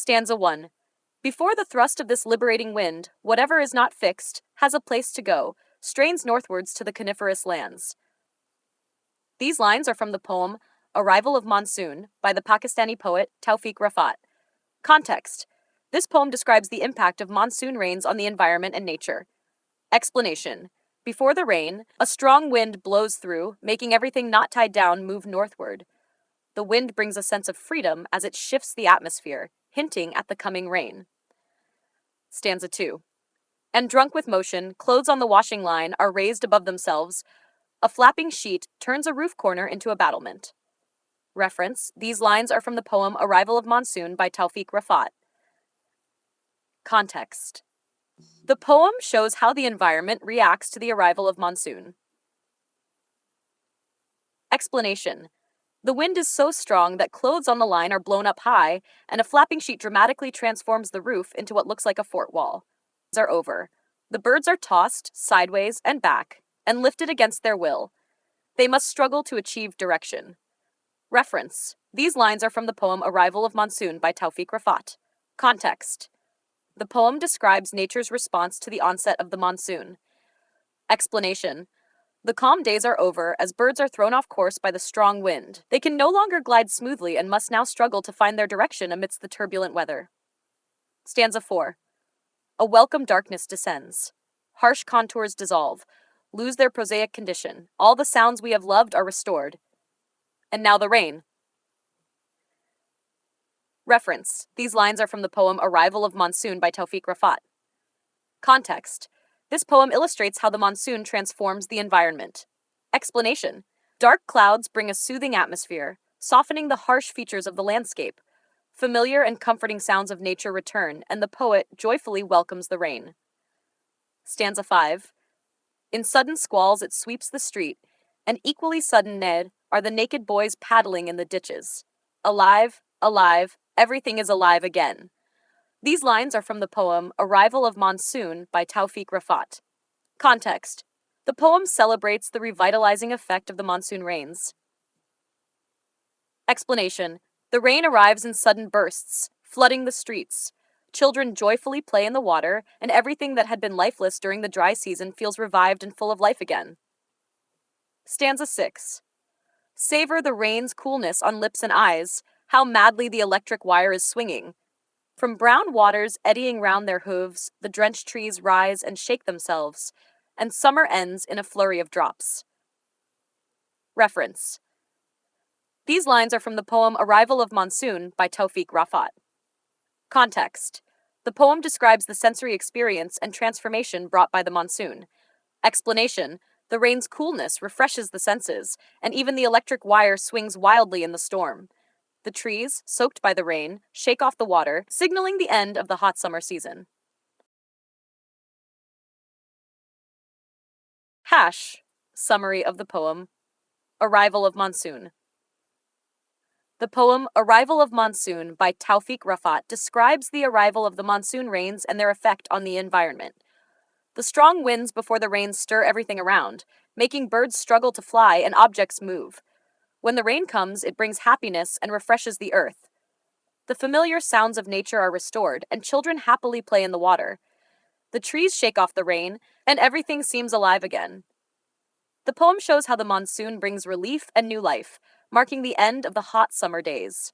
Stanza 1. Before the thrust of this liberating wind, whatever is not fixed has a place to go, strains northwards to the coniferous lands. These lines are from the poem Arrival of Monsoon by the Pakistani poet Tawfiq Rafat. Context. This poem describes the impact of monsoon rains on the environment and nature. Explanation. Before the rain, a strong wind blows through, making everything not tied down move northward. The wind brings a sense of freedom as it shifts the atmosphere, hinting at the coming rain. Stanza 2. And drunk with motion, clothes on the washing line are raised above themselves. A flapping sheet turns a roof corner into a battlement. Reference. These lines are from the poem Arrival of Monsoon by Tawfiq Rafat. Context. The poem shows how the environment reacts to the arrival of monsoon. Explanation. The wind is so strong that clothes on the line are blown up high, and a flapping sheet dramatically transforms the roof into what looks like a fort wall. Are over. The birds are tossed sideways and back, and lifted against their will. They must struggle to achieve direction. Reference. These lines are from the poem Arrival of Monsoon by Tawfiq Rafat. Context. The poem describes nature's response to the onset of the monsoon. Explanation. The calm days are over as birds are thrown off course by the strong wind. They can no longer glide smoothly and must now struggle to find their direction amidst the turbulent weather. Stanza 4. A welcome darkness descends. Harsh contours dissolve, lose their prosaic condition. All the sounds we have loved are restored. And now the rain. Reference. These lines are from the poem Arrival of Monsoon by Tawfiq Rafat. Context. This poem illustrates how the monsoon transforms the environment. Explanation. Dark clouds bring a soothing atmosphere, softening the harsh features of the landscape. Familiar and comforting sounds of nature return, and the poet joyfully welcomes the rain. Stanza 5. In sudden squalls it sweeps the street, and equally sudden, Ned, are the naked boys paddling in the ditches. Alive, alive, everything is alive again. These lines are from the poem Arrival of Monsoon by Tawfiq Rafat. Context. The poem celebrates the revitalizing effect of the monsoon rains. Explanation. The rain arrives in sudden bursts, flooding the streets. Children joyfully play in the water, and everything that had been lifeless during the dry season feels revived and full of life again. Stanza 6. Savor the rain's coolness on lips and eyes, how madly the electric wire is swinging. From brown waters eddying round their hooves, the drenched trees rise and shake themselves, and summer ends in a flurry of drops. Reference. These lines are from the poem Arrival of Monsoon by Tawfiq Rafat. Context. The poem describes the sensory experience and transformation brought by the monsoon. Explanation. The rain's coolness refreshes the senses, and even the electric wire swings wildly in the storm. The trees, soaked by the rain, shake off the water, signaling the end of the hot summer season. Summary of the poem Arrival of Monsoon. The poem Arrival of Monsoon by Tawfiq Rafat describes the arrival of the monsoon rains and their effect on the environment. The strong winds before the rains stir everything around, making birds struggle to fly and objects move. When the rain comes, it brings happiness and refreshes the earth. The familiar sounds of nature are restored, and children happily play in the water. The trees shake off the rain, and everything seems alive again. The poem shows how the monsoon brings relief and new life, marking the end of the hot summer days.